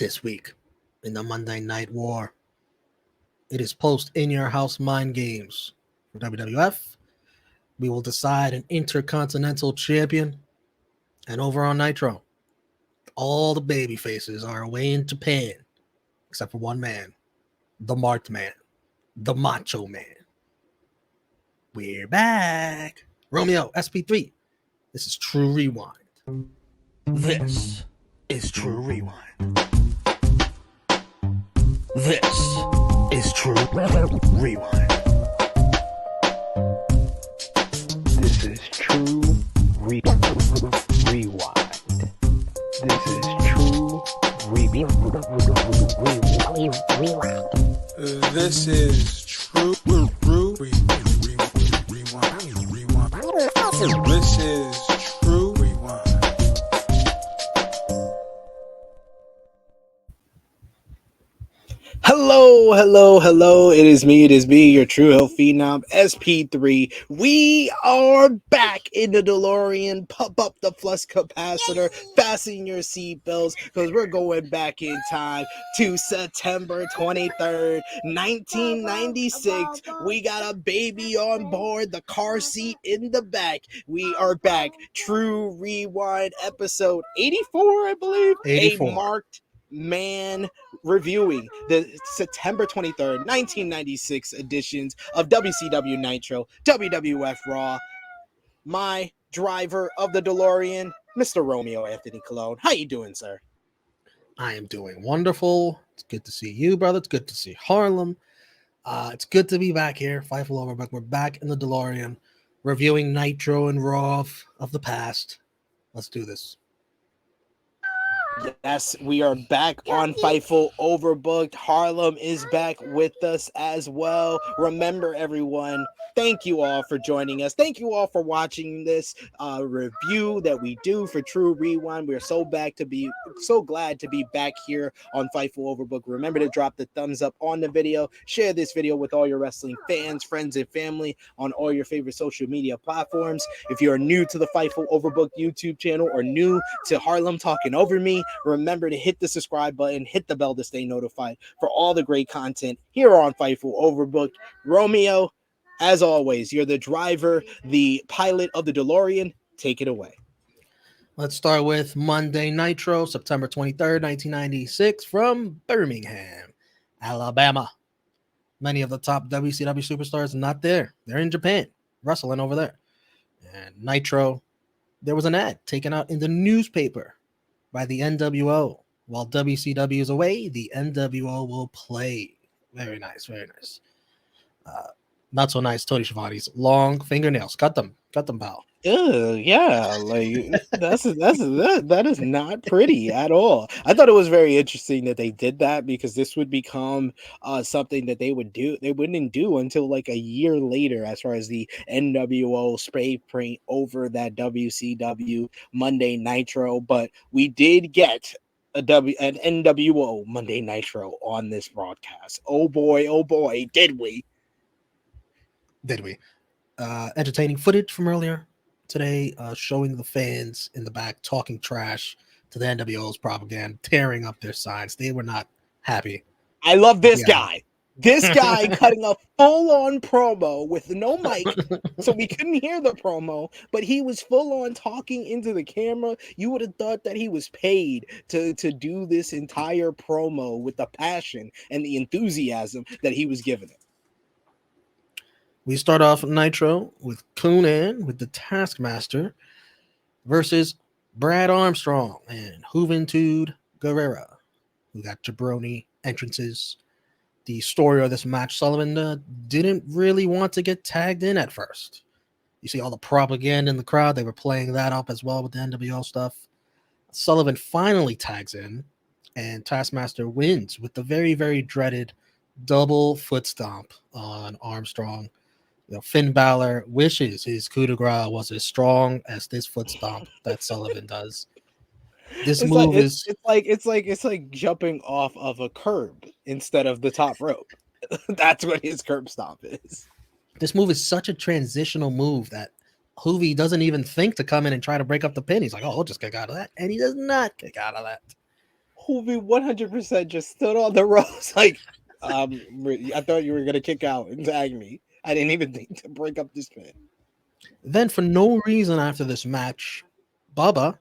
This week in the Monday Night War, it is post in your house mind games for WWF. We will decide an Intercontinental champion, and over on Nitro, all the baby faces are away in Japan, except for one man, the Marc Man, the Macho Man. We're back. Romeo, SP3. This is Tru Rewind. This is Tru Rewind. This is Tru Rewind. This is Tru Rewind. This is Tru Rewind. This is Tru Rewind. This is Tru Rewind. Hello. It is me, your Tru Heel Phenom, SP3. We are back in the DeLorean. Pump up the flux capacitor, fasten your seatbelts, because we're going back in time to September 23rd, 1996. We got a baby on board, the car seat in the back. We are back. Tru Rewind episode 84, I believe. 84. A marked man reviewing the September 23rd, 1996 editions of WCW Nitro, WWF Raw. My driver of the DeLorean, Mr. Romeo Anthony Cologne. How you doing, sir? I am doing wonderful. It's good to see you, brother. It's good to see Harlem. It's good to be back here. Fightful Overbooked. We're back in the DeLorean, reviewing Nitro and Raw of the past. Let's do this. Yes, we are back on Fightful Overbooked. Harlem is back with us as well. Remember, everyone, thank you all for joining us. Thank you all for watching this review that we do for Tru Rewind. We're so glad to be back here on Fightful Overbooked. Remember to drop the thumbs up on the video. Share this video with all your wrestling fans, friends, and family on all your favorite social media platforms. If you are new to the Fightful Overbooked YouTube channel or new to Harlem Talking Over Me, remember to hit the subscribe button, hit the bell to stay notified for all the great content here on Fightful Overbooked. Romeo, as always, you're the driver, the pilot of the DeLorean. Take it away. Let's start with Monday Nitro, September 23rd, 1996, from Birmingham, Alabama. Many of the top WCW superstars are not there. They're in Japan, wrestling over there. And Nitro, there was an ad taken out in the newspaper by the NWO. While WCW is away, the NWO will play. Very nice, very nice. Not so nice, Tony Schiavone's long fingernails. Cut them, pal. Yeah, like that is not pretty at all. I thought it was very interesting that they did that, because this would become something that they wouldn't do until like a year later, as far as the NWO spray paint over that WCW Monday Nitro. But we did get an NWO Monday Nitro on this broadcast. Oh boy, did we? Entertaining footage from earlier today, showing the fans in the back talking trash to the NWO's propaganda, tearing up their signs. They were not happy. I love this guy. This guy cutting a full-on promo with no mic, so we couldn't hear the promo, but he was full-on talking into the camera. You would have thought that he was paid to do this entire promo with the passion and the enthusiasm that he was giving it. We start off Nitro with Conan with the Taskmaster versus Brad Armstrong and Juventud Guerrera, who got jabroni entrances. The story of this match, Sullivan didn't really want to get tagged in at first. You see all the propaganda in the crowd. They were playing that up as well with the NWO stuff. Sullivan finally tags in, and Taskmaster wins with the very, very dreaded double foot stomp on Armstrong. You know, Finn Balor wishes his coup de grace was as strong as this foot stomp that Sullivan does. It's like jumping off of a curb instead of the top rope. That's what his curb stomp is. This move is such a transitional move that Hoovy doesn't even think to come in and try to break up the pin. He's like, oh, I'll just kick out of that. And he does not kick out of that. Hoovy 100% just stood on the ropes like, I thought you were gonna kick out and tag me. I didn't even think to break up this pin. Then, for no reason after this match, Bubba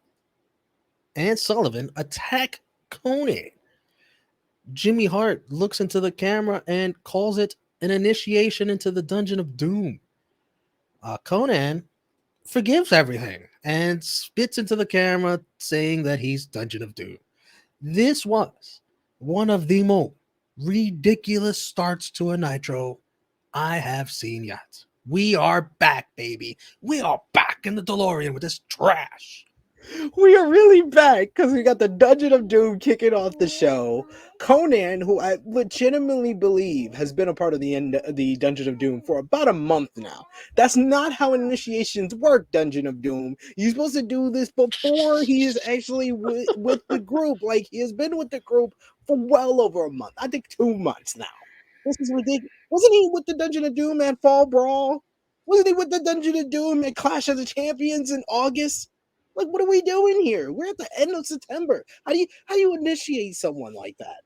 and Sullivan attack Conan. Jimmy Hart looks into the camera and calls it an initiation into the Dungeon of Doom. Conan forgives everything and spits into the camera saying that he's Dungeon of Doom. This was one of the most ridiculous starts to a Nitro I have seen yet. We are back, baby. We are back in the DeLorean with this trash. We are really back because we got the Dungeon of Doom kicking off the show. Conan, who I legitimately believe has been a part of the Dungeon of Doom for about a month now. That's not how initiations work, Dungeon of Doom. You're supposed to do this before he is actually with the group. Like, he has been with the group for well over a month. I think 2 months now. This is ridiculous. Wasn't he with the Dungeon of Doom at Fall Brawl? Wasn't he with the Dungeon of Doom at Clash of the Champions in August? Like, what are we doing here? We're at the end of September. How do you initiate someone like that?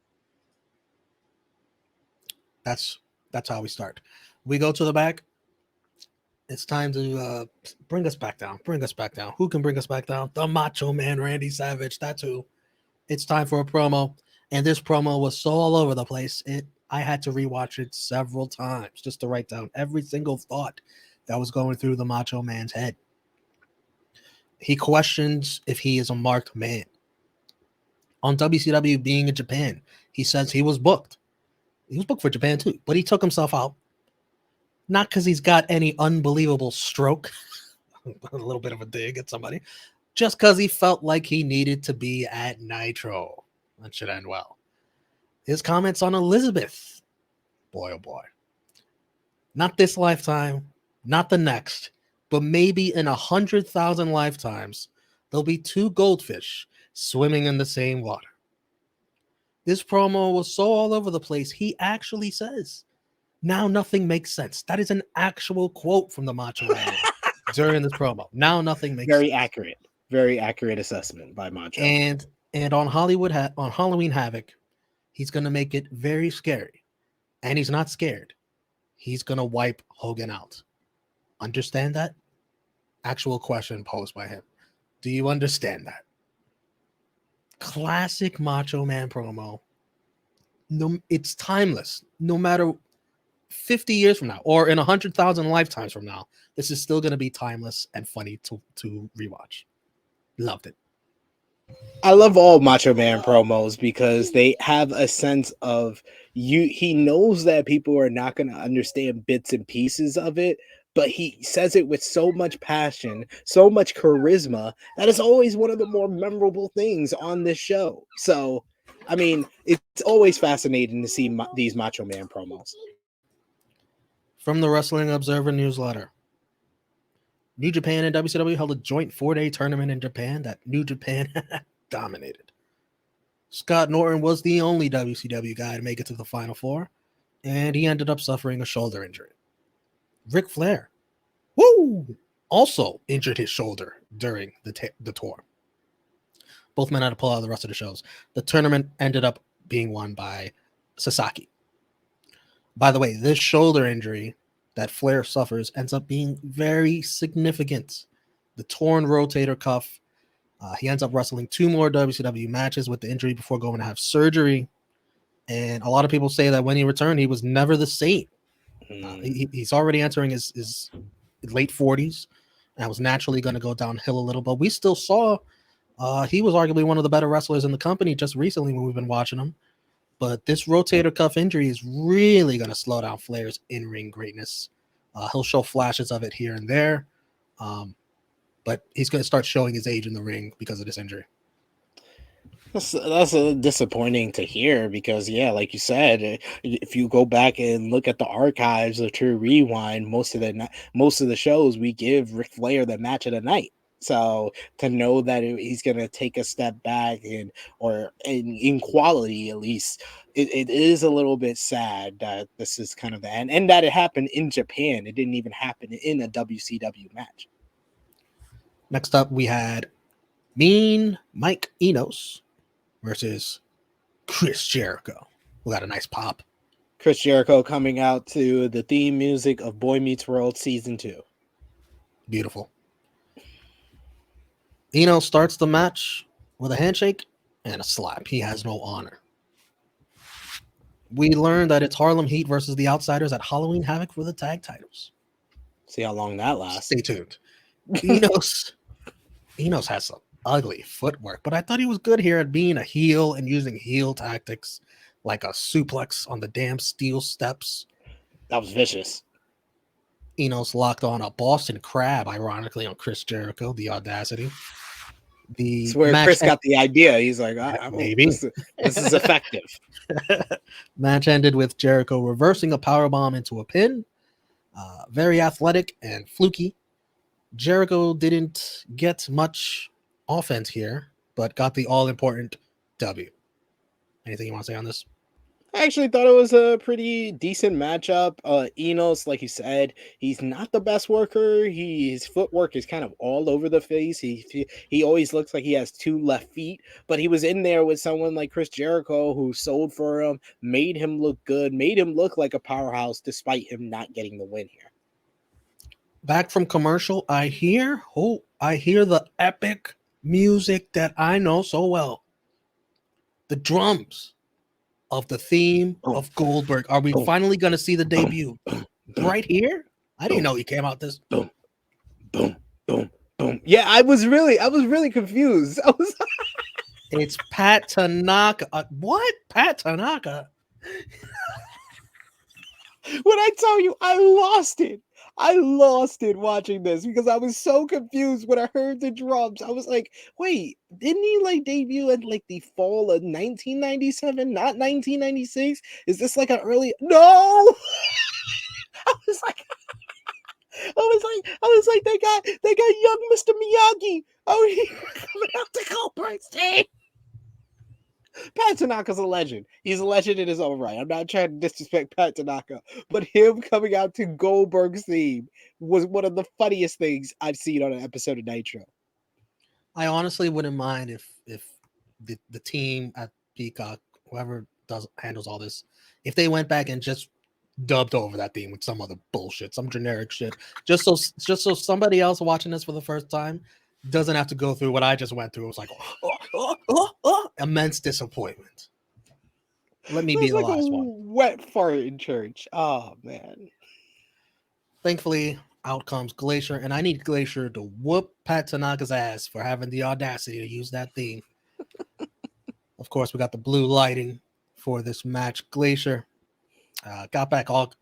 That's how we start. We go to the back. It's time to bring us back down. Bring us back down. Who can bring us back down? The Macho Man Randy Savage. That's who. It's time for a promo. And this promo was so all over the place. I had to rewatch it several times just to write down every single thought that was going through the Macho Man's head. He questions if he is a marked man. On WCW being in Japan, he says he was booked. He was booked for Japan too, but he took himself out. Not because he's got any unbelievable stroke, a little bit of a dig at somebody, just because he felt like he needed to be at Nitro. That should end well. His comments on Elizabeth. Boy, oh boy. Not this lifetime, not the next, but maybe in 100,000 lifetimes, there'll be 2 goldfish swimming in the same water. This promo was so all over the place, he actually says, now nothing makes sense. That is an actual quote from the Macho Man during this promo. Now nothing makes Very sense. accurate. Very accurate assessment by Macho. And on on Halloween Havoc, he's going to make it very scary. And he's not scared. He's going to wipe Hogan out. Understand that? Actual question posed by him. Do you understand that? Classic Macho Man promo. No, it's timeless. No matter 50 years from now or in 100,000 lifetimes from now, this is still going to be timeless and funny to rewatch. Loved it. I love all Macho Man promos because they have a sense of he knows that people are not going to understand bits and pieces of it, but he says it with so much passion, so much charisma, that is always one of the more memorable things on this show. So, I mean, it's always fascinating to see these Macho Man promos. From the Wrestling Observer newsletter. New Japan and WCW held a joint 4-day tournament in Japan that New Japan dominated. Scott Norton was the only WCW guy to make it to the Final Four, and he ended up suffering a shoulder injury. Ric Flair, also injured his shoulder during the tour. Both men had to pull out the rest of the shows. The tournament ended up being won by Sasaki. By the way, this shoulder injury that Flair suffers ends up being very significant. The torn rotator cuff. He ends up wrestling 2 more WCW matches with the injury before going to have surgery. And a lot of people say that when he returned, he was never the same. He's already entering his late 40s and was naturally going to go downhill a little. But we still saw he was arguably one of the better wrestlers in the company just recently when we've been watching him. But this rotator cuff injury is really going to slow down Flair's in-ring greatness. He'll show flashes of it here and there. But he's going to start showing his age in the ring because of this injury. That's disappointing to hear because, yeah, like you said, if you go back and look at the archives of Tru Rewind, most of the shows we give Ric Flair the match of the night. So to know that he's going to take a step back in quality, at least, it is a little bit sad that this is kind of the end, and that it happened in Japan. It didn't even happen in a WCW match. Next up, we had Mean Mike Enos versus Chris Jericho. We got a nice pop. Chris Jericho coming out to the theme music of Boy Meets World Season 2. Beautiful. Eno starts the match with a handshake and a slap. He has no honor. We learned that it's Harlem Heat versus the Outsiders at Halloween Havoc for the tag titles. See how long that lasts. Stay tuned. Enos has some ugly footwork, but I thought he was good here at being a heel and using heel tactics like a suplex on the damn steel steps. That was vicious. Enos locked on a Boston Crab, ironically, on Chris Jericho. The audacity. It's where Chris got the idea. He's like, maybe this is effective. Match ended with Jericho reversing a powerbomb into a pin. Very athletic and fluky. Jericho didn't get much offense here, but got the all-important W. Anything you want to say on this? I actually thought it was a pretty decent matchup. Enos, like you said, he's not the best worker. His footwork is kind of all over the face. He always looks like he has two left feet, but he was in there with someone like Chris Jericho who sold for him, made him look good, made him look like a powerhouse despite him not getting the win here. Back from commercial, I hear the epic music that I know so well. The drums of the theme of Goldberg. Are we finally going to see the debut right here? I didn't know he came out this. Boom, boom, boom, boom. Yeah, I was really confused. It's Pat Tanaka. What? Pat Tanaka? When I tell you, I lost it. I lost it watching this because I was so confused when I heard the drums. I was like, wait, didn't he like debut at like the fall of 1997, not 1996? Is this like an early? No! I was like, they got young Mr. Miyagi. Oh, he coming out to Goldberg's team. Pat Tanaka's a legend. He's a legend in his own right. I'm not trying to disrespect Pat Tanaka, but him coming out to Goldberg's theme was one of the funniest things I've seen on an episode of Nitro. I honestly wouldn't mind if the team at Peacock, whoever handles all this, if they went back and just dubbed over that theme with some other bullshit, some generic shit, just so somebody else watching this for the first time doesn't have to go through what I just went through. It was like immense disappointment. Let me be the last one. Wet fart in church. Oh man. Thankfully, out comes Glacier, and I need Glacier to whoop Pat Tanaka's ass for having the audacity to use that theme. Of course, we got the blue lighting for this match. Glacier got back up.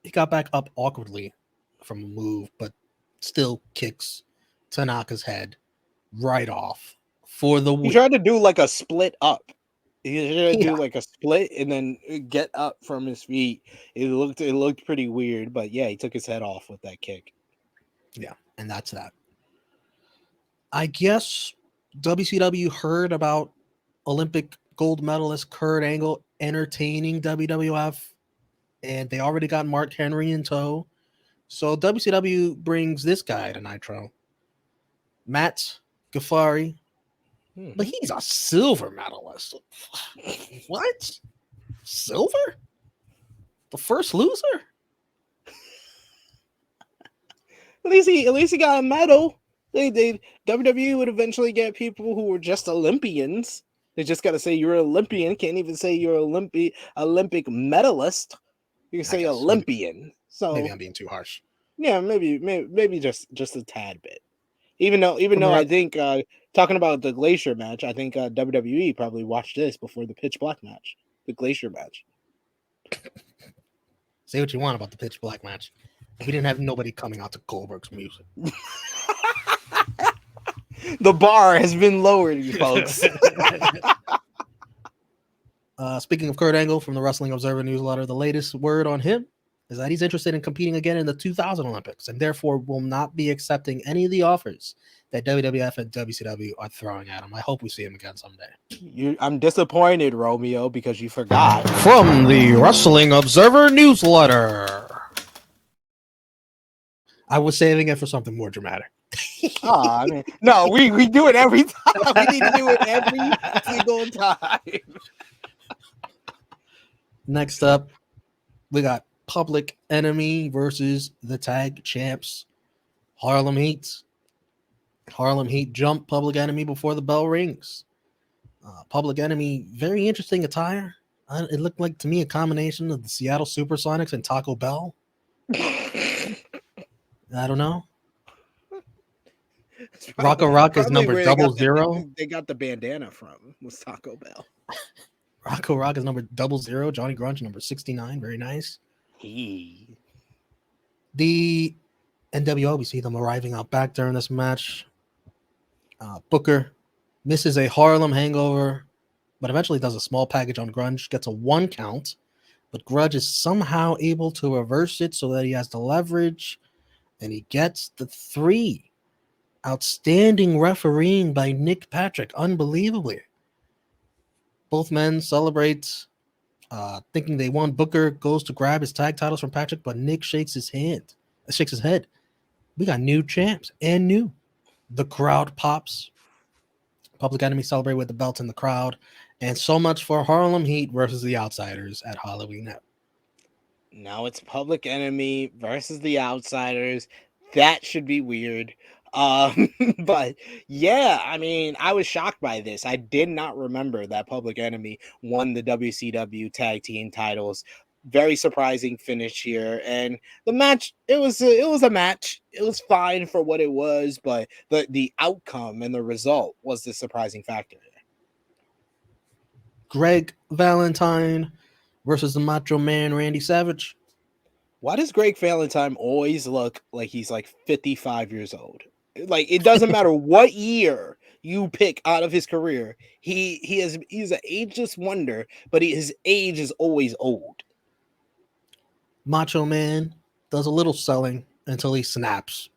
He got back up awkwardly from a move, but still kicks Tanaka's head right off for the win. He tried to do like a split up. He tried to do like a split and then get up from his feet. It looked pretty weird, but yeah, he took his head off with that kick. Yeah, and that's that. I guess WCW heard about Olympic gold medalist Kurt Angle entertaining WWF, and they already got Mark Henry in tow. So WCW brings this guy to Nitro, Matt Gaffari, but he's a silver medalist. What? Silver? The first loser? At least he got a medal. WWE would eventually get people who were just Olympians. They just got to say you're an Olympian. Can't even say you're Olympic medalist. You can say Olympian. So maybe I'm being too harsh. Yeah, maybe just a tad bit. Even though I think talking about the Glacier match, I think WWE probably watched this before the Pitch Black match, the Glacier match. Say what you want about the Pitch Black match. We didn't have nobody coming out to Goldberg's music. The bar has been lowered, folks. Speaking of Kurt Angle from the Wrestling Observer newsletter, the latest word on him is that he's interested in competing again in the 2000 Olympics and therefore will not be accepting any of the offers that WWF and WCW are throwing at him. I hope we see him again someday. I'm disappointed, Romeo, because you forgot. From the Wrestling Observer newsletter. I was saving it for something more dramatic. I mean, no, we do it every time. We need to do it every single time. Next up, we got Public Enemy versus the tag champs, Harlem Heat. Harlem Heat jump Public Enemy before the bell rings. Public Enemy, very interesting attire. It looked like to me a combination of the Seattle Supersonics and Taco Bell. I don't know. Rocco Rock is Probably number where double zero. they got the bandana from was Taco Bell. Rocco Rock is number 00. Johnny Grunge number 69. Very nice. The NWO, we see them arriving out back during this match. Booker misses a Harlem hangover, but eventually does a small package on Grunge, gets a 1 count, but Grudge is somehow able to reverse it so that he has the leverage, and he gets the 3. Outstanding refereeing by Nick Patrick, unbelievably. Both men celebrate, thinking they won. Booker goes to grab his tag titles from Patrick, but Nick shakes his head. We got new champs and new. The crowd pops. Public Enemy celebrate with the belts in the crowd. And so much for Harlem Heat versus the Outsiders at Halloween. Now it's Public Enemy versus the Outsiders. That should be weird. But yeah, I mean, I was shocked by this. I did not remember that Public Enemy won the WCW tag team titles. Very surprising finish here, and the match, it was a match. It was fine for what it was, but the outcome and the result was the surprising factor. Greg Valentine versus the Macho Man Randy Savage. Why does Greg Valentine always look like he's like 55 years old? Like, it doesn't matter what year you pick out of his career. He's an ageless wonder, but his age is always old. Macho Man does a little selling until he snaps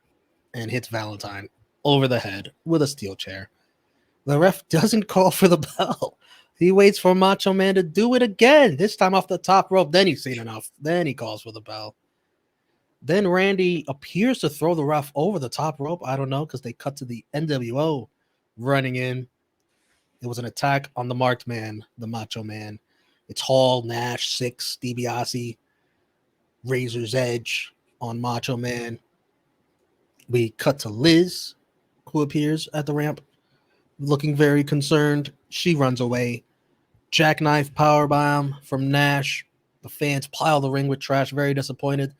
and hits Valentine over the head with a steel chair. The ref doesn't call for the bell. He waits for Macho Man to do it again, this time off the top rope. Then he's seen enough. Then he calls for the bell. Then Randy appears to throw the ref over the top rope. I don't know, because they cut to the NWO running in. It was an attack on the marked man, the Macho Man. It's Hall, Nash, Six, DiBiase, Razor's Edge on Macho Man. We cut to Liz, who appears at the ramp, looking very concerned. She runs away. Jackknife powerbomb from Nash. The fans pile the ring with trash, very disappointed.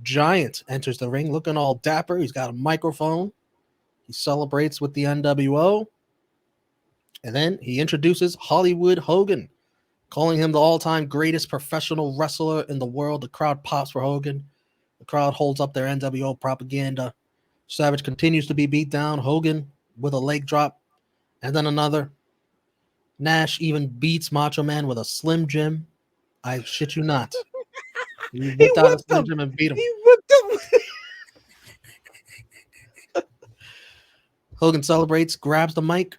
Giant enters the ring looking all dapper. He's got a microphone. He celebrates with the NWO. And then he introduces Hollywood Hogan, calling him the all-time greatest professional wrestler in the world. The crowd pops for Hogan. The crowd holds up their NWO propaganda. Savage continues to be beat down. Hogan with a leg drop. And then another. Nash even beats Macho Man with a Slim Jim. I shit you not. He whipped out a Slim Jim and beat him. He whipped him. Hogan celebrates, grabs the mic.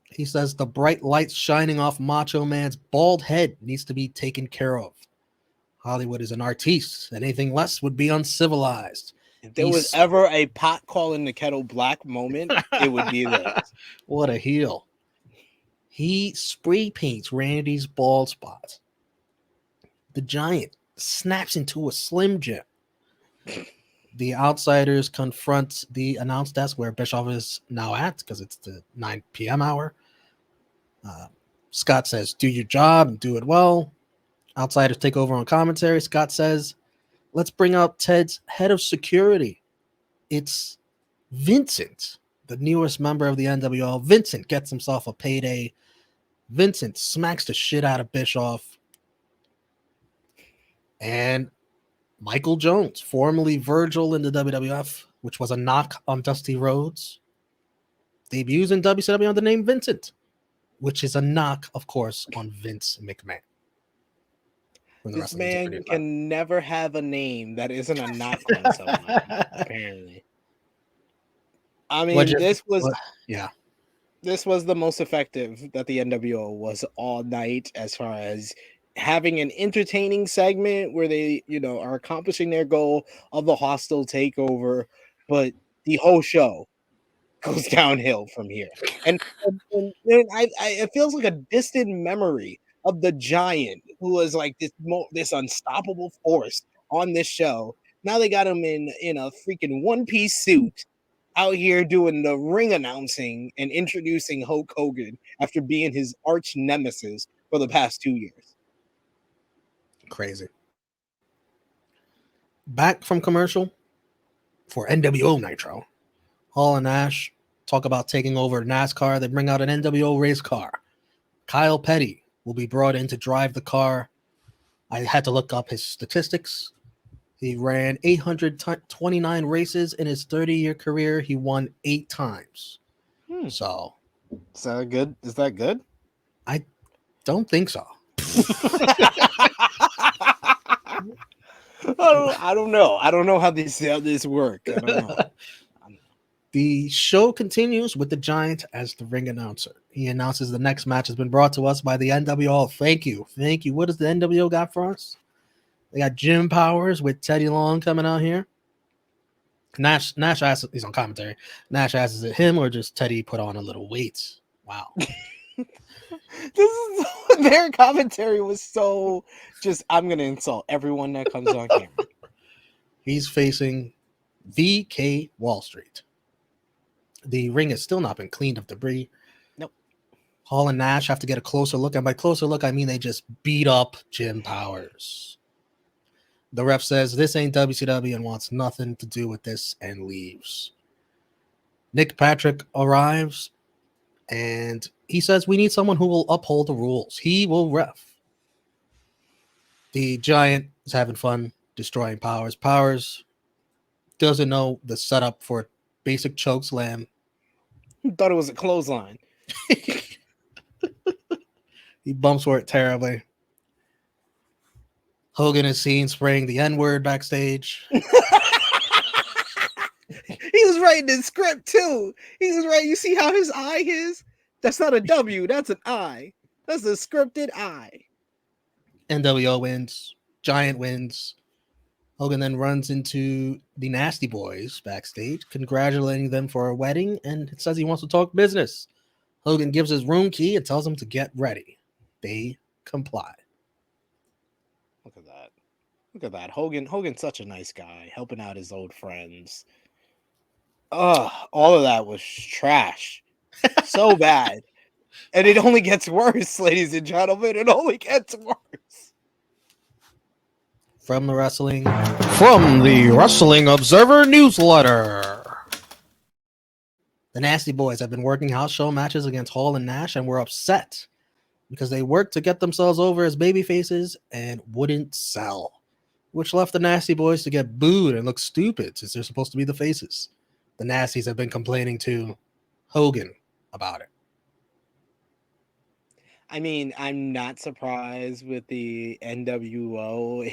He says the bright lights shining off Macho Man's bald head needs to be taken care of. Hollywood is an artiste, and anything less would be uncivilized. If there was ever a pot calling the kettle black moment, it would be this. What a heel. He spray paints Randy's bald spot. The Giant snaps into a Slim Jim. The Outsiders confront the announce desk where Bischoff is now at, because it's the 9 p.m. hour. Scott says, do your job and do it well. Outsiders take over on commentary. Scott says, let's bring out Ted's head of security. It's Vincent, the newest member of the NWO. Vincent gets himself a payday. Vincent smacks the shit out of Bischoff. And Michael Jones, formerly Virgil in the WWF, which was a knock on Dusty Rhodes, debuts in WCW under the name Vincent, which is a knock, of course, on Vince McMahon. This man can never have a name that isn't a knock on someone, apparently. I mean, this was the most effective that the NWO was all night, as far as having an entertaining segment where they, are accomplishing their goal of the hostile takeover, but the whole show goes downhill from here. And it feels like a distant memory of the Giant who was like this unstoppable force on this show. Now they got him in a freaking one-piece suit out here doing the ring announcing and introducing Hulk Hogan after being his arch nemesis for the past 2 years. Crazy. Back from commercial for NWO Nitro. Hall and Nash talk about taking over NASCAR. They bring out an NWO race car. Kyle Petty will be brought in to drive the car. I had to look up his statistics. He ran 829 races in his 30-year career. He won 8 times. So, is that good? Is that good? I don't think so. I don't know. I don't know how this work. I don't know. The show continues with the Giant as the ring announcer. He announces the next match has been brought to us by the NWO. Thank you. What does the NWO got for us? They got Jim Powers with Teddy Long coming out here. Nash asks, he's on commentary. Nash asks, is it him or just Teddy put on a little weight? Wow. Their commentary was so just, I'm going to insult everyone that comes on camera. He's facing VK Wall Street. The ring has still not been cleaned of debris. Nope. Hall and Nash have to get a closer look. And by closer look, I mean they just beat up Jim Powers. The ref says this ain't WCW and wants nothing to do with this and leaves. Nick Patrick arrives and he says we need someone who will uphold the rules. He will ref. The Giant is having fun destroying Powers. Powers doesn't know the setup for a basic choke slam. He thought it was a clothesline. He bumps for it terribly. Hogan is seen spraying the N-word backstage. He was writing the script too. He was right. You see how his eye is? That's not a W. That's an I. That's a scripted I. NWO wins. Giant wins. Hogan then runs into the Nasty Boys backstage, congratulating them for a wedding, and it says he wants to talk business. Hogan gives his room key and tells them to get ready. They comply. Look at that. Look at that. Hogan's such a nice guy, helping out his old friends. All of that was trash. So bad. And it only gets worse, ladies and gentlemen. It only gets worse. From the Wrestling Observer newsletter. The Nasty Boys have been working house show matches against Hall and Nash and were upset because they worked to get themselves over as babyfaces and wouldn't sell, which left the Nasty Boys to get booed and look stupid since they're supposed to be the faces. The Nasties have been complaining to Hogan about it. I mean, I'm not surprised with the NWO.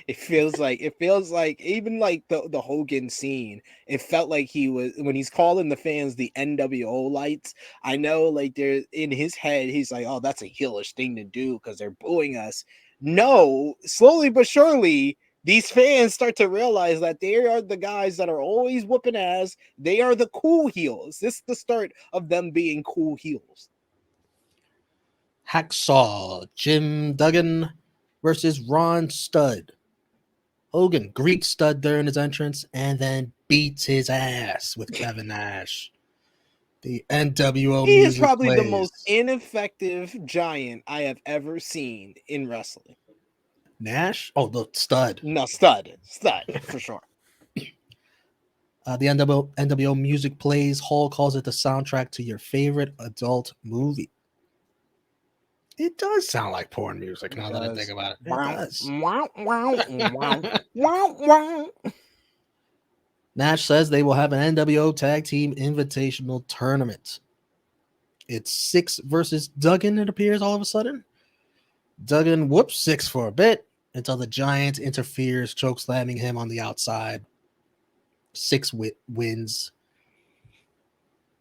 It feels like even like the Hogan scene, it felt like he was, when he's calling the fans the NWO lights. I know, like, there in his head, he's like, oh, that's a heelish thing to do because they're booing us. No, slowly but surely, these fans start to realize that they are the guys that are always whooping ass. They are the cool heels. This is the start of them being cool heels. Hacksaw Jim Duggan versus Ron Studd. Hogan Greek Studd during his entrance and then beats his ass with Kevin Nash. The NWO He is music probably plays. the most ineffective Giant I have ever seen in wrestling. Nash? Oh, the Studd. No, Studd for sure. The NWO music plays. Hall calls it the soundtrack to your favorite adult movie. It does sound like porn music now that I think about it. It does. Nash says they will have an NWO Tag Team Invitational Tournament. It's Six versus Duggan, it appears, all of a sudden. Duggan whoops Six for a bit until the Giant interferes, chokeslamming him on the outside. Six wins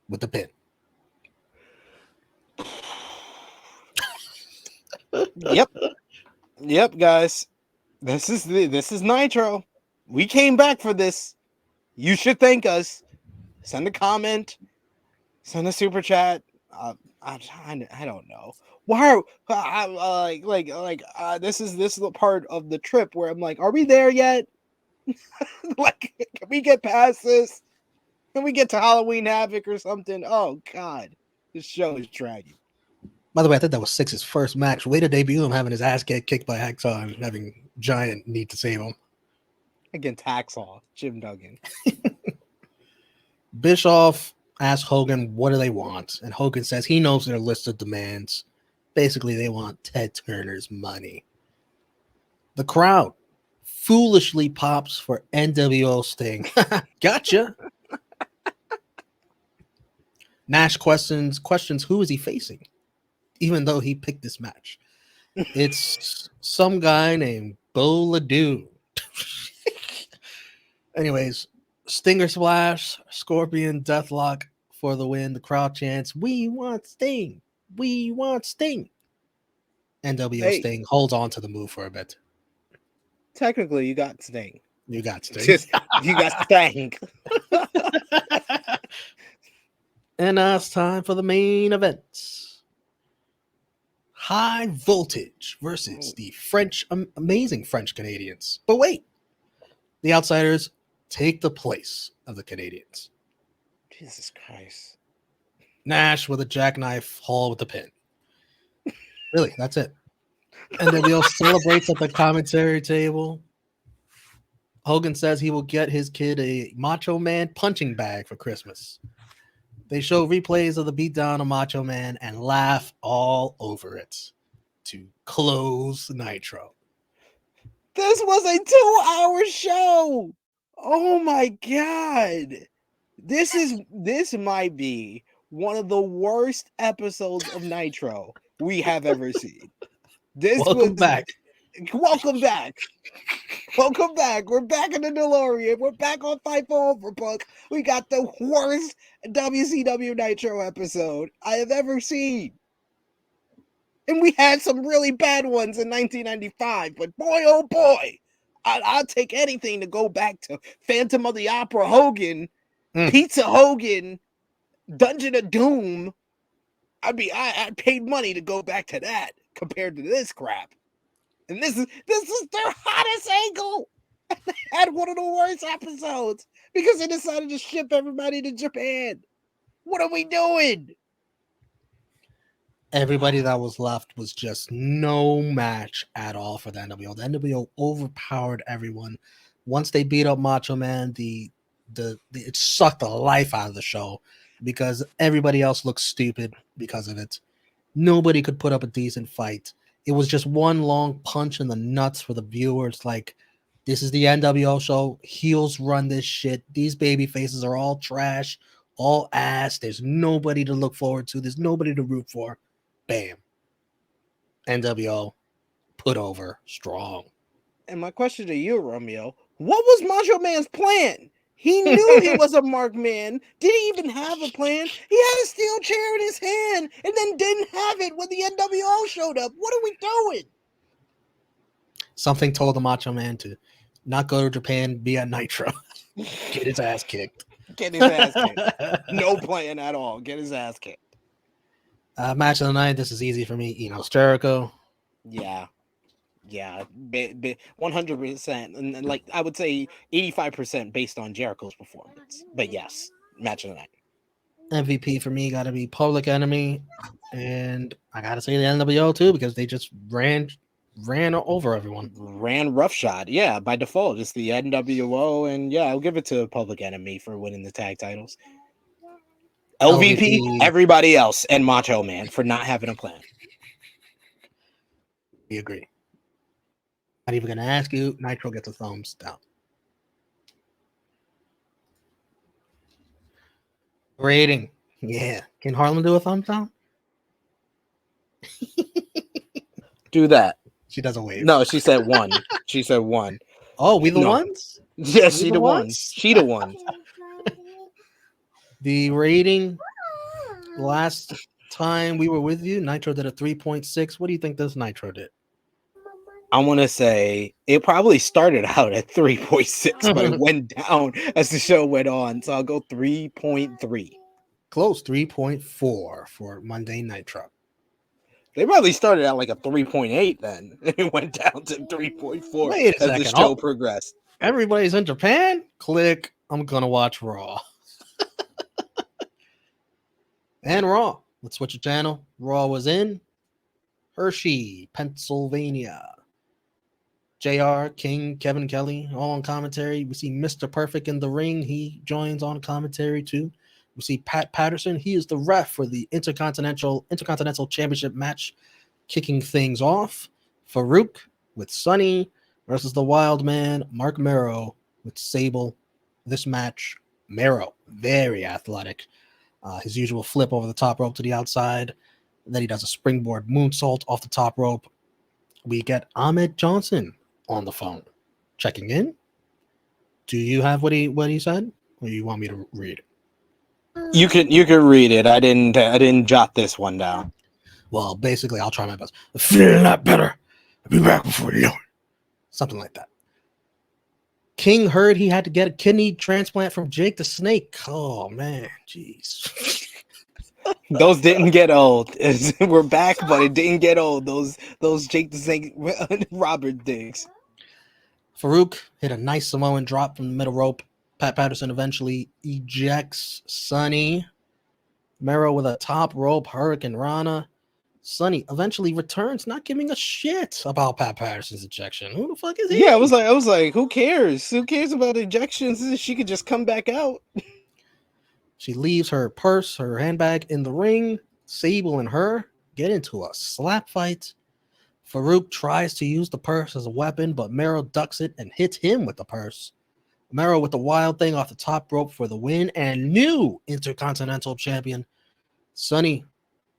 with the pin. Yep, guys. This is Nitro. We came back for this. You should thank us. Send a comment. Send a super chat. I don't know. Why are this is the part of the trip where I'm like, are we there yet? Like, can we get past this? Can we get to Halloween Havoc or something? Oh God, this show is dragging. By the way, I think that was Six's first match. Way to debut him having his ass get kicked by Hacksaw and having Giant need to save him. Against Hacksaw, Jim Duggan. Bischoff asks Hogan, what do they want? And Hogan says he knows their list of demands. Basically, they want Ted Turner's money. The crowd foolishly pops for NWO Sting. Gotcha. Nash questions who is he facing, even though he picked this match. It's some guy named Bo Ledoux. Anyways, Stinger Splash, Scorpion Deathlock for the win. The crowd chants, "We want Sting! We want Sting!" NWO Sting holds on to the move for a bit. Technically, you got Sting. You got Sting. You got Sting. And now it's time for the main event. High Voltage versus the amazing French Canadians. But wait, the Outsiders take the place of the Canadians. Jesus Christ. Nash with a jackknife, Hall with the pin. Really, that's it. NWO celebrates at the commentary table. Hogan says he will get his kid a Macho Man punching bag for Christmas. They show replays of the beatdown of Macho Man and laugh all over it to close Nitro. This was a 2-hour show. Oh my God. This might be one of the worst episodes of Nitro we have ever seen. Welcome back. Welcome back. Welcome back. We're back in the DeLorean. We're back on Fightful Overbooked. We got the worst WCW Nitro episode I have ever seen. And we had some really bad ones in 1995, but boy, oh boy, I'll take anything to go back to Phantom of the Opera Hogan, Pizza Hogan, Dungeon of Doom. I paid money to go back to that compared to this crap. And this is their hottest angle. They had one of the worst episodes because they decided to ship everybody to Japan. What are we doing? Everybody that was left was just no match at all for the NWO. The NWO overpowered everyone. Once they beat up Macho Man, it sucked the life out of the show because everybody else looked stupid because of it. Nobody could put up a decent fight. It was just one long punch in the nuts for the viewers. Like, this is the NWO show. Heels run this shit. These baby faces are all trash, all ass. There's nobody to look forward to. There's nobody to root for. Bam. NWO put over strong. And my question to you, Romeo, what was Macho Man's plan? He knew he was a marked man. Did he even have a plan? He had a steel chair in his hand and then didn't have it when the NWO showed up. What are we doing? Something told the Macho Man to not go to Japan, be at Nitro. Get his ass kicked. Get his ass kicked. No plan at all. Get his ass kicked. Match of the night. This is easy for me. Jericho. Yeah. 100%. And like, I would say 85% based on Jericho's performance. But yes, match of the night. MVP for me got to be Public Enemy. And I got to say the NWO too, because they just ran over everyone. Ran roughshod. Yeah, by default. It's the NWO. And yeah, I'll give it to Public Enemy for winning the tag titles. LVP, everybody else, and Macho Man for not having a plan. We agree. Not even gonna ask you. Nitro gets a thumbs down. Rating. Yeah. Can Harlan do a thumbs down? Do that. She doesn't wave. No, she said 1. She said 1. Oh, we the ones? Yeah, she the one. She the one. The rating last time we were with you, Nitro did a 3.6. What do you think this Nitro did? I want to say it probably started out at 3.6, but it went down as the show went on. So I'll go 3.3. close, 3.4 for Monday Nitro. They probably started at like a 3.8 then. It went down to 3.4 Wait a as the second. show Oh, progressed. everybody's in Japan? Click. I'm going to watch Raw. And Raw. Let's switch the channel. Raw was in Hershey, Pennsylvania. JR, King, Kevin Kelly, all on commentary. We see Mr. Perfect in the ring. He joins on commentary too. We see Pat Patterson. He is the ref for the Intercontinental Championship match, kicking things off. Faarooq with Sonny versus the Wildman, Marc Mero with Sable. This match, Mero, very athletic. His usual flip over the top rope to the outside. And then he does a springboard moonsault off the top rope. We get Ahmed Johnson on the phone, checking in. Do you have what he said, or you want me to read it? You can read it. I didn't jot this one down. Well, basically, I'll try my best. Feeling that better. I'll be back before you know it. Something like that. King heard he had to get a kidney transplant from Jake the Snake. Oh man, jeez. Those didn't get old. We're back, but it didn't get old. Those Jake the Snake Robert digs. Faarooq hit a nice Samoan drop from the middle rope. Pat Patterson eventually ejects Sonny. Mero with a top rope Hurricane Rana. Sonny eventually returns, not giving a shit about Pat Patterson's ejection. Who the fuck is he? Yeah, I was like, who cares? Who cares about ejections? She could just come back out. She leaves her purse, her handbag in the ring. Sable and her get into a slap fight. Faarooq tries to use the purse as a weapon, but Mero ducks it and hits him with the purse. Mero with the wild thing off the top rope for the win, and new Intercontinental Champion. Sonny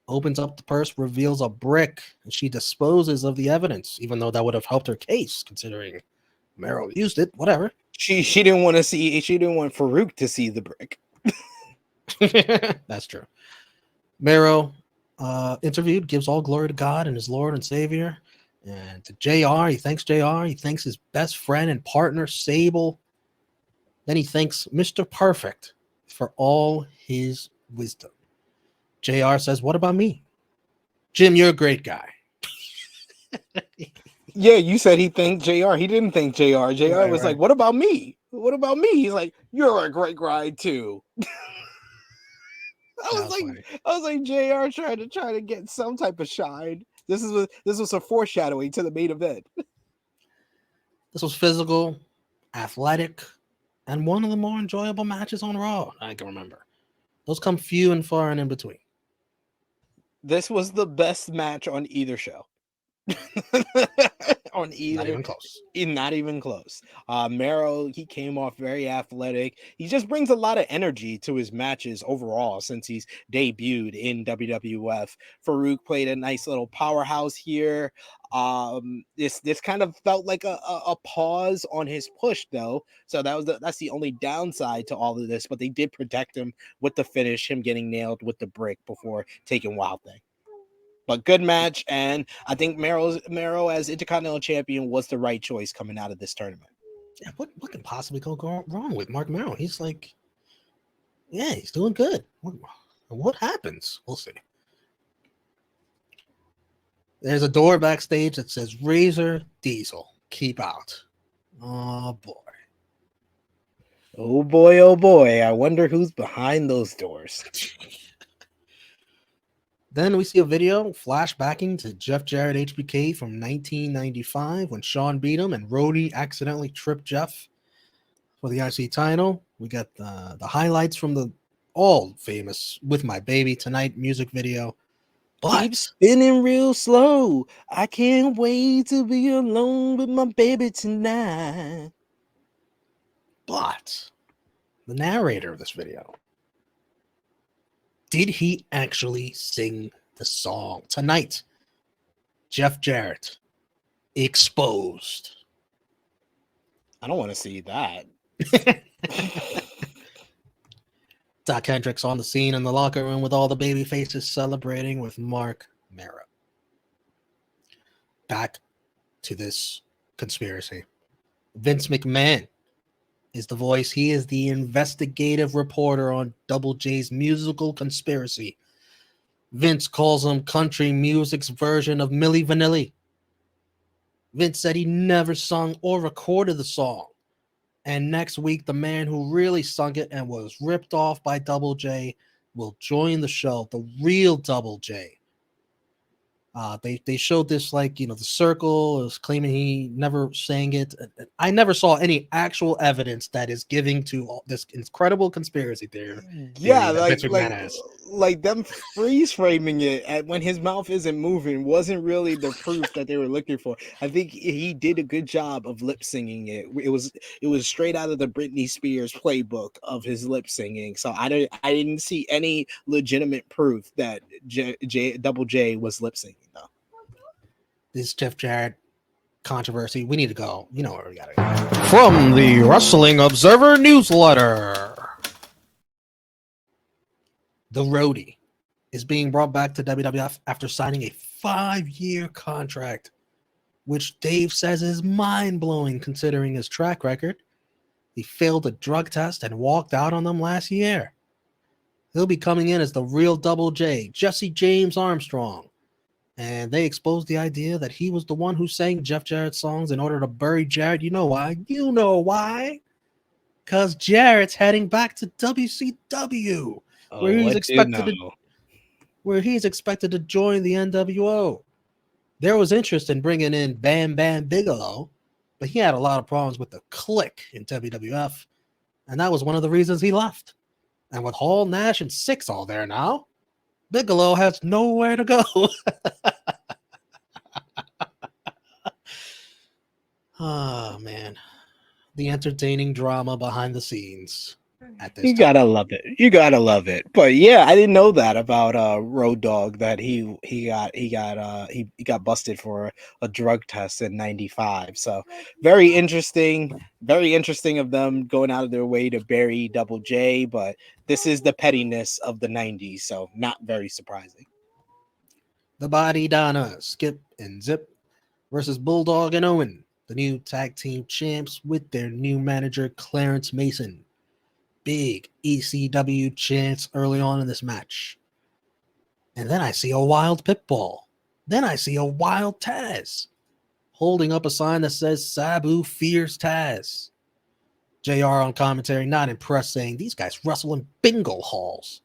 opens up the purse, reveals a brick, and she disposes of the evidence, even though that would have helped her case, considering Mero used it. Whatever. She didn't want Faarooq to see the brick. That's true. Mero interviewed, gives all glory to God and his Lord and Savior. And to JR, he thanks JR. He thanks his best friend and partner, Sable. Then he thanks Mr. Perfect for all his wisdom. JR says, "What about me? Jim, you're a great guy." Yeah, you said he thanked JR. He didn't thank JR. JR was like, "What about me? What about me?" He's like, "You're a great guy too." I was like, JR trying to get some type of shine. This was a foreshadowing to the main event. This was physical, athletic, and one of the more enjoyable matches on Raw I can remember. Those come few and far and in between. This was the best match on either show. On either, not even close. Not even close. Mero, he came off very athletic. He just brings a lot of energy to his matches overall since he's debuted in WWF. Faarooq played a nice little powerhouse here. This kind of felt like a pause on his push though, so that's the only downside to all of this. But they did protect him with the finish, him getting nailed with the brick before taking Wild Thing. But good match, and I think Mero as Intercontinental Champion was the right choice coming out of this tournament. Yeah, what can possibly go wrong with Marc Mero? He's like, yeah, he's doing good. What happens? We'll see. There's a door backstage that says Razor Diesel, keep out. Oh boy. Oh boy, oh boy. I wonder who's behind those doors. Then we see a video flashbacking to Jeff Jarrett HBK from 1995 when Sean beat him and Rhodey accidentally tripped Jeff for the IC title. We got the highlights from the all famous With My Baby Tonight music video. Keep spinning real slow. I can't wait to be alone with my baby tonight. But the narrator of this video, did he actually sing the song tonight? Jeff Jarrett, Exposed. I don't want to see that. Doc Hendricks on the scene in the locker room with all the baby faces celebrating with Marc Mero. Back to this conspiracy. Vince McMahon is the voice. He is the investigative reporter on Double J's musical conspiracy. Vince calls him country music's version of Milli Vanilli. Vince said he never sung or recorded the song. And next week, the man who really sung it and was ripped off by Double J will join the show, the real Double J. They showed this, like, the Circle is claiming he never sang it. I never saw any actual evidence that is giving to all this incredible conspiracy theory. Yeah, that Vince like McMahon has. like them freeze framing it when his mouth isn't moving wasn't really the proof that they were looking for. I think he did a good job of lip singing it. It was straight out of the Britney Spears playbook of his lip singing. So I didn't see any legitimate proof that Double J was lip singing though. This Jeff Jarrett controversy. We need to go. You know where we gotta go. From the Wrestling Observer newsletter. The Roadie is being brought back to WWF after signing a 5-year contract, which Dave says is mind-blowing considering his track record. He failed a drug test and walked out on them last year. He'll be coming in as the real Double J, Jesse James Armstrong. And they exposed the idea that he was the one who sang Jeff Jarrett's songs in order to bury Jarrett. You know why? You know why? Because Jarrett's heading back to WCW. Where he's expected to join the NWO. There was interest in bringing in Bam Bam Bigelow, but he had a lot of problems with the clique in WWF, and that was one of the reasons he left. And with Hall, Nash, and Six all there now, Bigelow has nowhere to go. Oh, man. The entertaining drama behind the scenes. You gotta love it. You gotta love it. But yeah, I didn't know that about Road Dogg, that he got busted for a drug test in '95. So very interesting of them going out of their way to bury Double J. But this is the pettiness of the '90s, so not very surprising. The Body Donna, Skip and Zip versus Bulldog and Owen, the new tag team champs with their new manager Clarence Mason. Big ECW chants early on in this match. And then I see a wild Pitbull. Then I see a wild Taz holding up a sign that says Sabu fears Taz. JR on commentary, not impressed, saying these guys wrestle in bingo halls.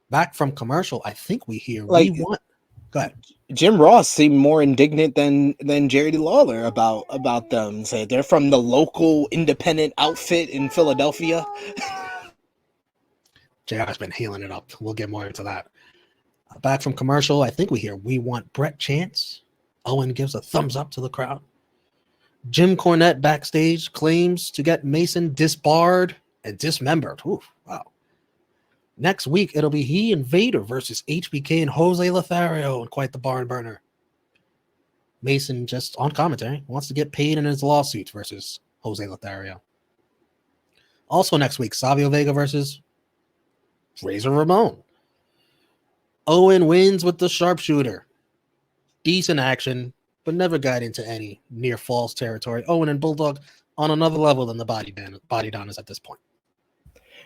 Back from commercial, I think we hear Go ahead. Jim Ross seemed more indignant than Jerry Lawler about them. Say they're from the local independent outfit in Philadelphia. JR's been healing it up. We'll get more into that. Back from commercial, I think we hear "We Want Brett" chants. Owen gives a thumbs up to the crowd. Jim Cornette backstage claims to get Mason disbarred and dismembered. Ooh, wow. Next week, it'll be he and Vader versus HBK and Jose Lothario, and quite the barn burner. Mason, just on commentary, wants to get paid in his lawsuits versus Jose Lothario. Also next week, Savio Vega versus Razor Ramon. Owen wins with the sharpshooter. Decent action, but never got into any near falls territory. Owen and Bulldog on another level than the Body Donnas at this point.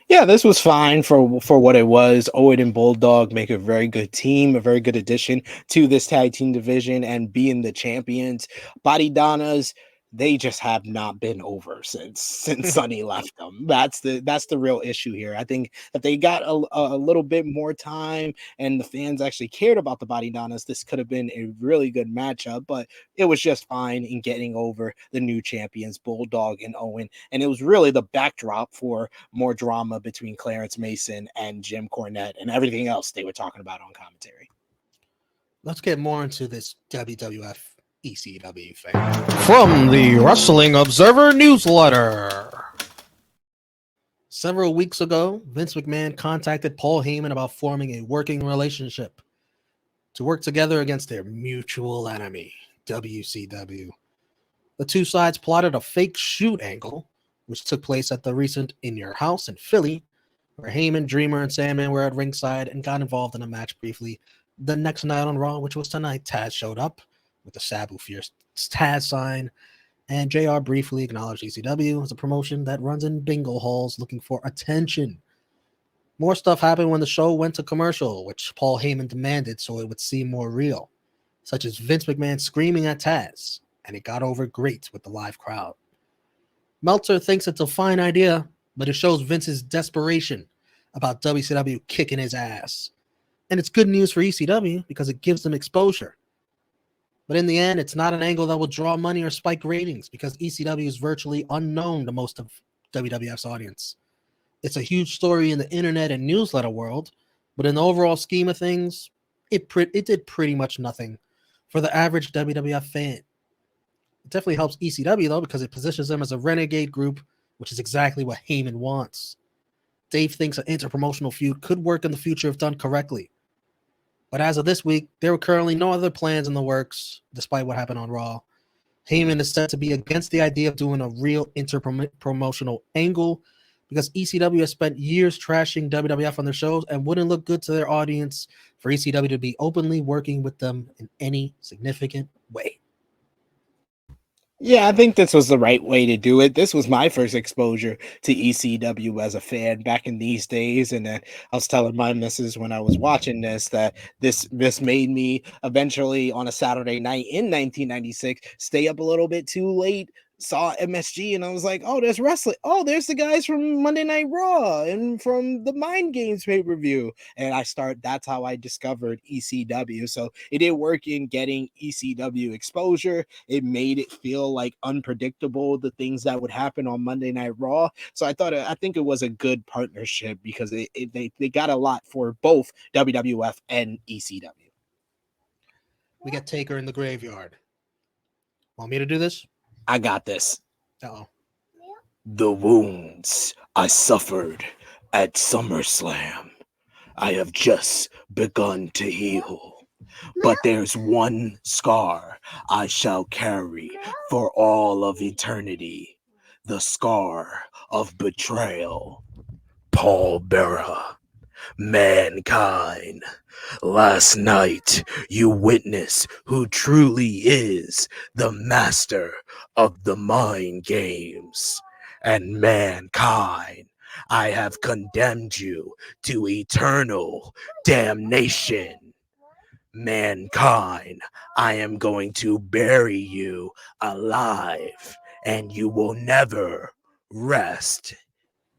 Yeah, this was fine for what it was. Owen and Bulldog make a very good team, a very good addition to this tag team division and being the champions. Body Donnas, they just have not been over since Sonny left them. That's the real issue here. I think if they got a little bit more time and the fans actually cared about the Body Donnas, this could have been a really good matchup, but it was just fine in getting over the new champions, Bulldog and Owen. And it was really the backdrop for more drama between Clarence Mason and Jim Cornette and everything else they were talking about on commentary. Let's get more into this WWF ECW thing. From the Wrestling Observer newsletter. Several weeks ago, Vince McMahon contacted Paul Heyman about forming a working relationship to work together against their mutual enemy, WCW. The two sides plotted a fake shoot angle, which took place at the recent In Your House in Philly, where Heyman, Dreamer, and Sandman were at ringside and got involved in a match briefly. The next night on Raw, which was tonight, Taz showed up with the Sabu Fierce Taz sign, And JR briefly acknowledged ECW as a promotion that runs in bingo halls looking for attention. More stuff happened when the show went to commercial, which Paul Heyman demanded so it would seem more real, such as Vince McMahon screaming at Taz, and it got over great with the live crowd. Meltzer thinks it's a fine idea, but it shows Vince's desperation about WCW kicking his ass. And it's good news for ECW because it gives them exposure. But in the end, it's not an angle that will draw money or spike ratings because ECW is virtually unknown to most of WWF's audience. It's a huge story in the internet and newsletter world, but in the overall scheme of things, it did pretty much nothing for the average WWF fan. It definitely helps ECW, though, because it positions them as a renegade group, which is exactly what Heyman wants. Dave thinks an interpromotional feud could work in the future if done correctly. But as of this week, there are currently no other plans in the works, despite what happened on Raw. Heyman is said to be against the idea of doing a real interpromotional angle because ECW has spent years trashing WWF on their shows and wouldn't look good to their audience for ECW to be openly working with them in any significant way. Yeah, I think this was the right way to do it. This was my first exposure to ECW as a fan back in these days. And then I was telling my missus when I was watching this that this made me eventually on a Saturday night in 1996 stay up a little bit too late, saw MSG, and I was like, oh, there's wrestling. Oh, there's the guys from Monday Night Raw and from the Mind Games pay-per-view. And that's how I discovered ECW. So it did work in getting ECW exposure. It made it feel like unpredictable, the things that would happen on Monday Night Raw. So I think it was a good partnership because they got a lot for both WWF and ECW. We got Taker in the graveyard. Want me to do this? I got this. Uh-oh. The wounds I suffered at SummerSlam, I have just begun to heal. But there's one scar I shall carry for all of eternity. The scar of betrayal. Paul Bearer. Mankind. Last night, you witnessed who truly is the master of the mind games. And mankind, I have condemned you to eternal damnation. Mankind, I am going to bury you alive, and you will never rest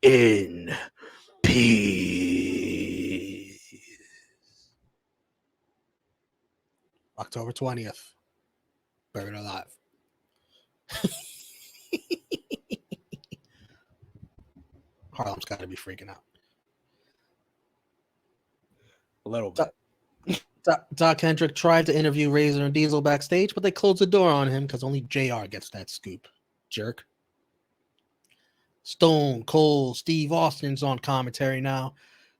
in peace. October 20th. Buried alive. Harlem's got to be freaking out. A little bit. Doc Hendrick tried to interview Razor and Diesel backstage, but they closed the door on him because only JR gets that scoop. Jerk. Stone Cold Steve Austin's on commentary now.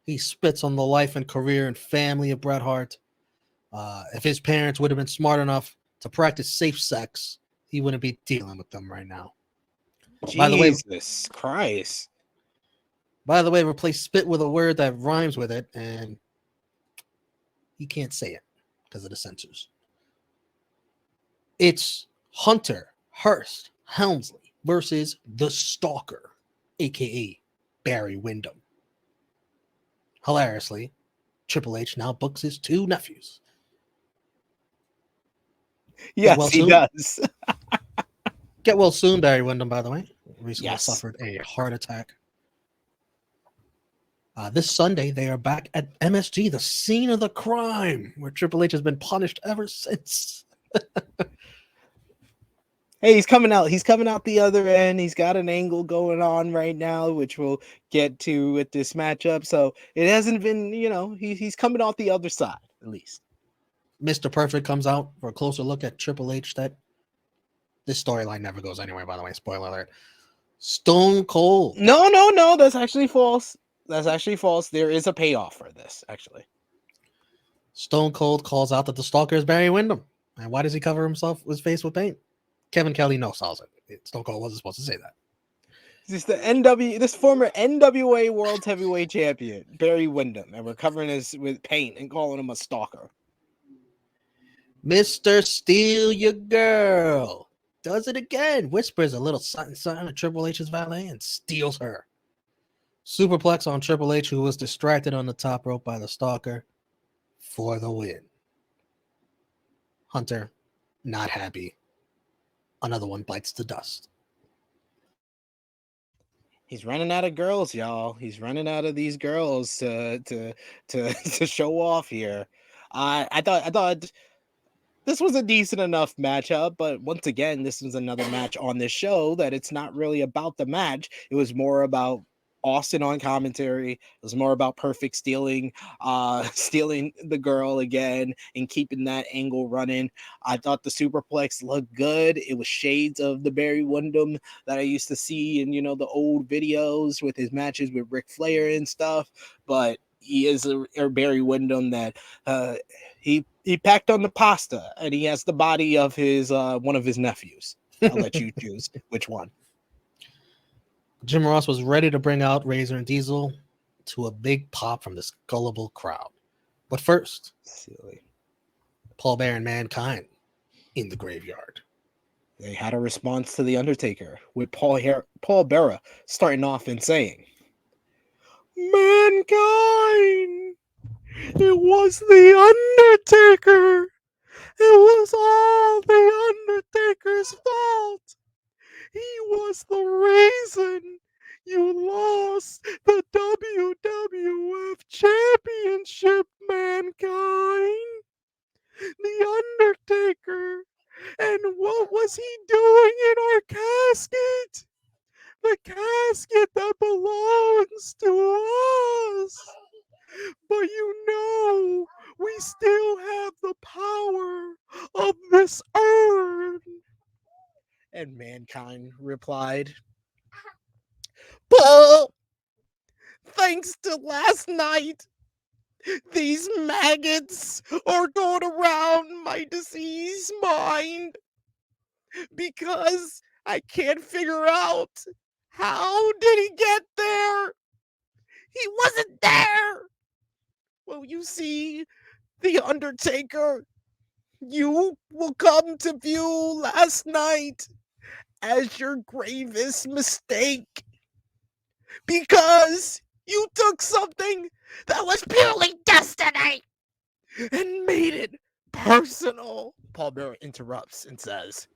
He spits on the life and career and family of Bret Hart. If his parents would have been smart enough to practice safe sex, he wouldn't be dealing with them right now. Jesus Christ. By the way, replace spit with a word that rhymes with it, and you can't say it because of the censors. It's Hunter Hearst Helmsley versus the Stalker, a.k.a. Barry Windham. Hilariously, Triple H now books his two nephews. Yes, well he soon. does. Get well soon, Barry Windham, by the way. Recently Yes. suffered a heart attack. This Sunday, they are back at MSG, the scene of the crime, where Triple H has been punished ever since. Hey, he's coming out. He's coming out the other end. He's got an angle going on right now, which we'll get to with this matchup. So it hasn't been, he's coming out the other side, at least. Mr. Perfect comes out for a closer look at Triple H. That this storyline never goes anywhere, by the way. Spoiler alert. Stone Cold. No. That's actually false. There is a payoff for this, actually. Stone Cold calls out that the Stalker is Barry Windham. And why does he cover his face with paint? Kevin Kelly no-sells it. Stone Cold wasn't supposed to say that. This is this former NWA World Heavyweight Champion, Barry Windham, and we're covering this with paint and calling him a stalker. Mr. Steal Your Girl, does it again, whispers a little something something to Triple H's valet, and steals her. Superplex on Triple H, who was distracted on the top rope by the Stalker, for the win. Hunter, not happy. Another one bites the dust. He's running out of girls, y'all. He's running out of these girls to to show off here. I thought this was a decent enough matchup, but once again, this was another match on this show that it's not really about the match. It was more about Austin on commentary. It was more about Perfect stealing the girl again and keeping that angle running. I thought the superplex looked good. It was shades of the Barry Windham that I used to see in, the old videos with his matches with Ric Flair and stuff. But he is a Barry Windham that he packed on the pasta, and he has the body of his one of his nephews. I'll let you choose which one. Jim Ross was ready to bring out Razor and Diesel to a big pop from this gullible crowd. But first, Silly. Paul Bearer and Mankind in the graveyard. They had a response to The Undertaker, with Paul Bearer starting off and saying, "Mankind, it was The Undertaker. It was all The Undertaker's fault. He was the reason you lost the WWF Championship, Mankind. The Undertaker. And what was he doing in our casket? The casket that belongs to us. But we still have the power of this urn." And Mankind replied, "Paul, thanks to last night, these maggots are going around my diseased mind because I can't figure out how did he get there? He wasn't there. Well, you see, The Undertaker, you will come to view last night as your gravest mistake because you took something that was purely destiny and made it personal." Paul Bearer interrupts and says,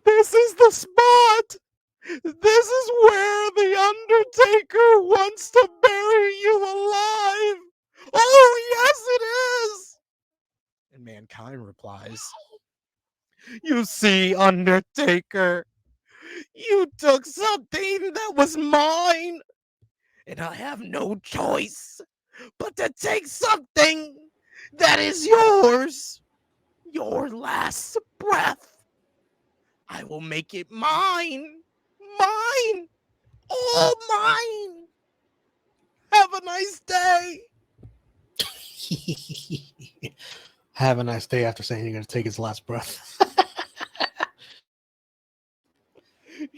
"This is the spot. This is where The Undertaker wants to bury you alive. Oh, yes, it is." And Mankind replies, "You see, Undertaker, you took something that was mine, and I have no choice but to take something that is yours, your last breath. I will make it mine, all mine. Have a nice day." Have a nice day after saying you're going to take his last breath.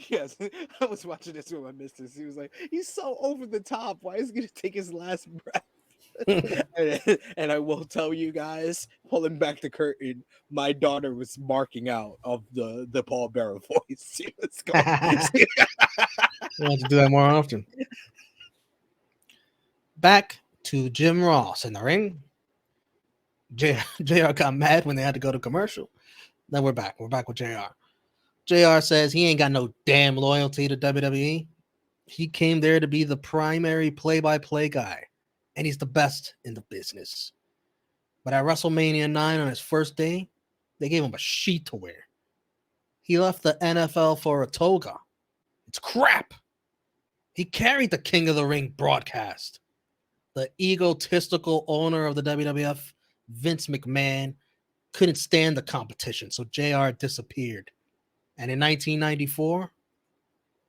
Yes, I was watching this with my missus. He was like, "He's so over the top. Why is he going to take his last breath?" and I will tell you guys, pulling back the curtain, my daughter was marking out of the Paul Bearer voice. She was going, We'll have to do that more often. Back to Jim Ross in the ring. JR got mad when they had to go to commercial. Then we're back. We're back with JR. JR says he ain't got no damn loyalty to WWE. He came there to be the primary play-by-play guy, and he's the best in the business. But at WrestleMania 9 on his first day, they gave him a sheet to wear. He left the NFL for a toga. It's crap. He carried the King of the Ring broadcast. The egotistical owner of the WWF, Vince McMahon, couldn't stand the competition, so JR disappeared. And in 1994,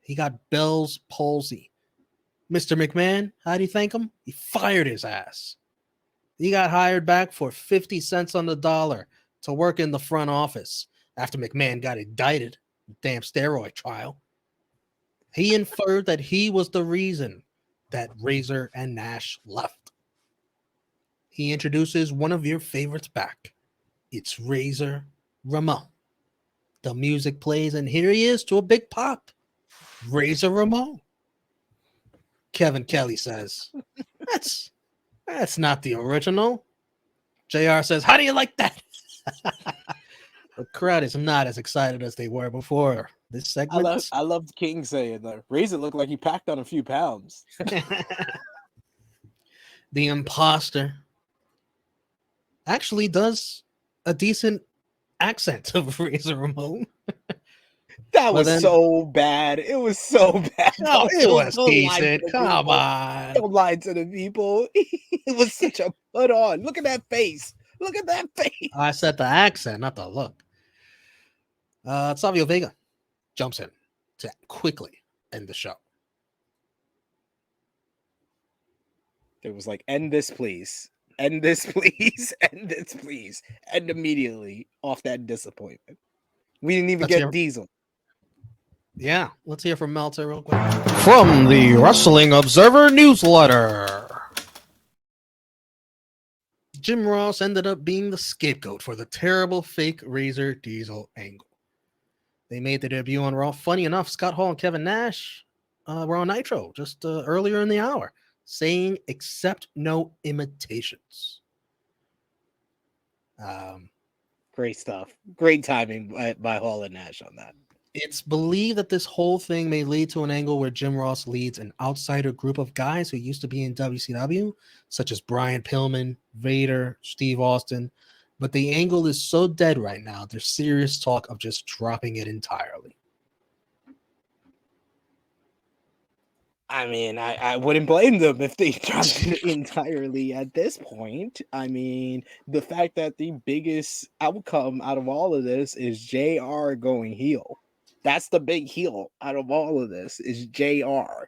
he got Bell's palsy. Mr. McMahon, how do you thank him? He fired his ass. He got hired back for 50 cents on the dollar to work in the front office after McMahon got indicted in the damn steroid trial. He inferred that he was the reason that Razor and Nash left. He introduces one of your favorites back. It's Razor Ramon. The music plays, and here he is to a big pop. Razor Ramon. Kevin Kelly says, that's not the original. JR says, how do you like that? The crowd is not as excited as they were before this segment. I love King saying that Razor looked like he packed on a few pounds. The imposter actually does a decent accent of Razor Ramon. That was so bad. It was so bad. No, it was decent. Come on. Don't lie to the people. It was such a put on. Look at that face. Look at that face. I said the accent, not the look. Savio Vega jumps in to quickly end the show. It was like, end this, please. End this, please. End this, please. And immediately off that disappointment. We didn't even get Diesel. Yeah, let's hear from Meltzer real quick. From the Wrestling Observer newsletter. Jim Ross ended up being the scapegoat for the terrible fake Razor Diesel angle. They made their debut on Raw. Funny enough, Scott Hall and Kevin Nash were on Nitro just earlier in the hour, saying, "Accept no imitations." Great stuff. Great timing by Hall and Nash on that. It's believed that this whole thing may lead to an angle where Jim Ross leads an outsider group of guys who used to be in WCW, such as Brian Pillman, Vader, Steve Austin. But the angle is so dead right now, there's serious talk of just dropping it entirely. I mean, I wouldn't blame them if they dropped it entirely at this point. I mean, the fact that the biggest outcome out of all of this is JR going heel. That's the big heel out of all of this is JR.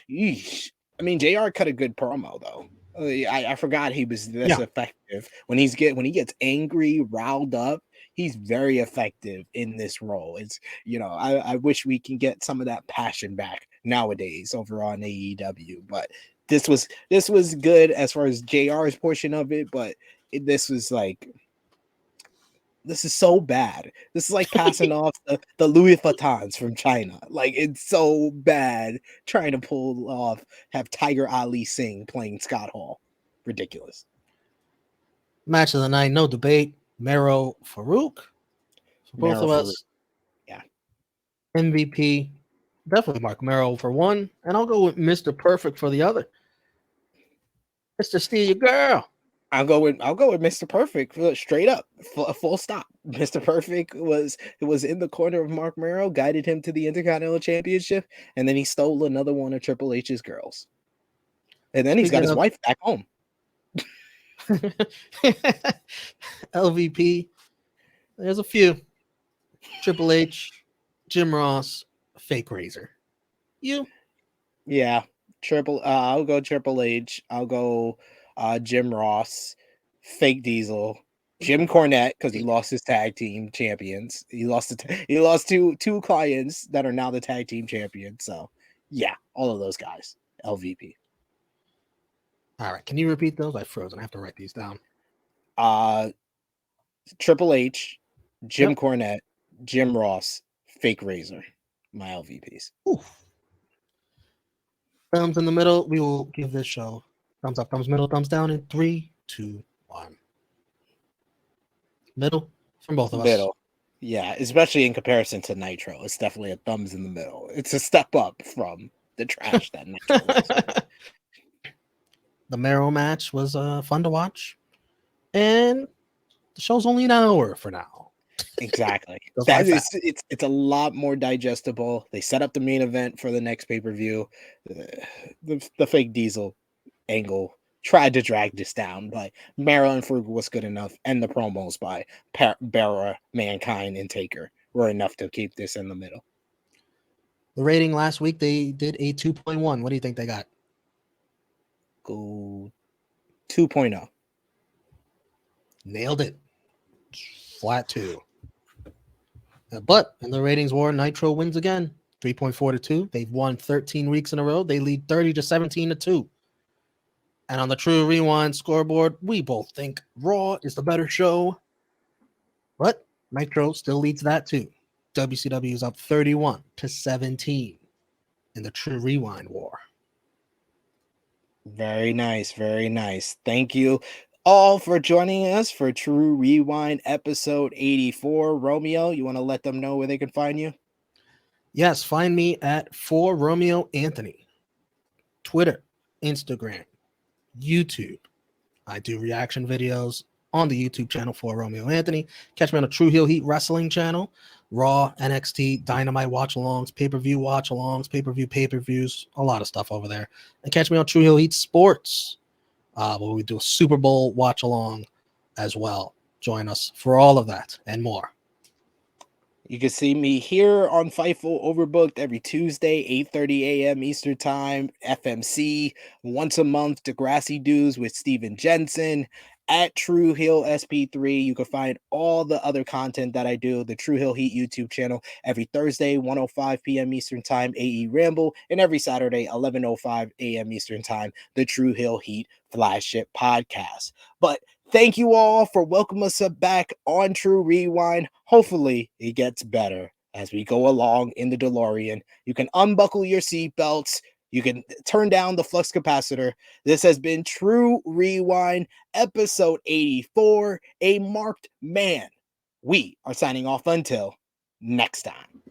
Yeesh. I mean, JR cut a good promo though. I forgot he was this effective. When he gets angry, riled up, he's very effective in this role. It's I wish we can get some of that passion back nowadays over on AEW. But this was good as far as JR's portion of it, but this was like. This is so bad. This is like passing off the Louis Vuittons from China. Like, it's so bad trying to pull off, have Tiger Ali Singh playing Scott Hall. Ridiculous. Match of the night, no debate. Mero, Faarooq. For both of us. Yeah. MVP, definitely Marc Mero for one. And I'll go with Mr. Perfect for the other. Mr. Steal Your Girl. I'll go with Mr. Perfect straight up, full stop. Mr. Perfect was in the corner of Marc Mero, guided him to the Intercontinental Championship, and then he stole another one of Triple H's girls. And then he's got his wife back home. LVP, there's a few. Triple H, Jim Ross, fake Razor. You? Yeah, I'll go Triple H. I'll go Jim Ross, fake Diesel, Jim Cornette because he lost his tag team champions. He lost two clients that are now the tag team champions. So yeah, all of those guys. LVP. All right, can you repeat those? I froze. I have to write these down. Triple H, Jim Cornette, Jim Ross, fake Razor. My LVPs. Oof. Thumbs in the middle. We will give this show thumbs up, thumbs middle, thumbs down in 3, 2, 1. Middle from both of us. Middle. Yeah, especially in comparison to Nitro. It's definitely a thumbs in the middle. It's a step up from the trash that Nitro was. The Mero match was fun to watch. And the show's only an hour for now. Exactly. It's a lot more digestible. They set up the main event for the next pay-per-view. The fake Diesel angle tried to drag this down, but Mero and Faarooq was good enough, and the promos by Barra, Mankind, and Taker were enough to keep this in the middle. The rating last week, they did a 2.1. What do you think they got? Go 2.0. Nailed it. Flat 2. But in the ratings war, Nitro wins again. 3.4 to 2. They've won 13 weeks in a row. They lead 30 to 17 to 2. And on the Tru Rewind scoreboard, we both think Raw is the better show. But Nitro still leads that too. WCW is up 31-17 in the Tru Rewind war. Very nice, very nice. Thank you all for joining us for Tru Rewind episode 84. Romeo, you want to let them know where they can find you? Yes, find me at For Romeo Anthony. Twitter, Instagram, YouTube. I do reaction videos on the YouTube channel For Romeo Anthony. Catch me on the Tru Heel Heat Wrestling channel. Raw, NXT, Dynamite watch-alongs, pay-per-view watch-alongs, pay-per-views, a lot of stuff over there. And catch me on Tru Heel Heat Sports, where we do a Super Bowl watch-along as well. Join us for all of that and more. You can see me here on Fightful Overbooked every Tuesday, 8:30 a.m. Eastern Time, FMC, once a month, Degrassi Dues with Steven Jensen, at Tru Heel SP3. You can find all the other content that I do, the Tru Heel Heat YouTube channel, every Thursday, 1:05 p.m. Eastern Time, AE Ramble, and every Saturday, 11:05 a.m. Eastern Time, the Tru Heel Heat Flagship Podcast. But thank you all for welcoming us back on Tru Rewind. Hopefully, it gets better as we go along in the DeLorean. You can unbuckle your seatbelts. You can turn down the flux capacitor. This has been Tru Rewind, episode 84, a marked man. We are signing off until next time.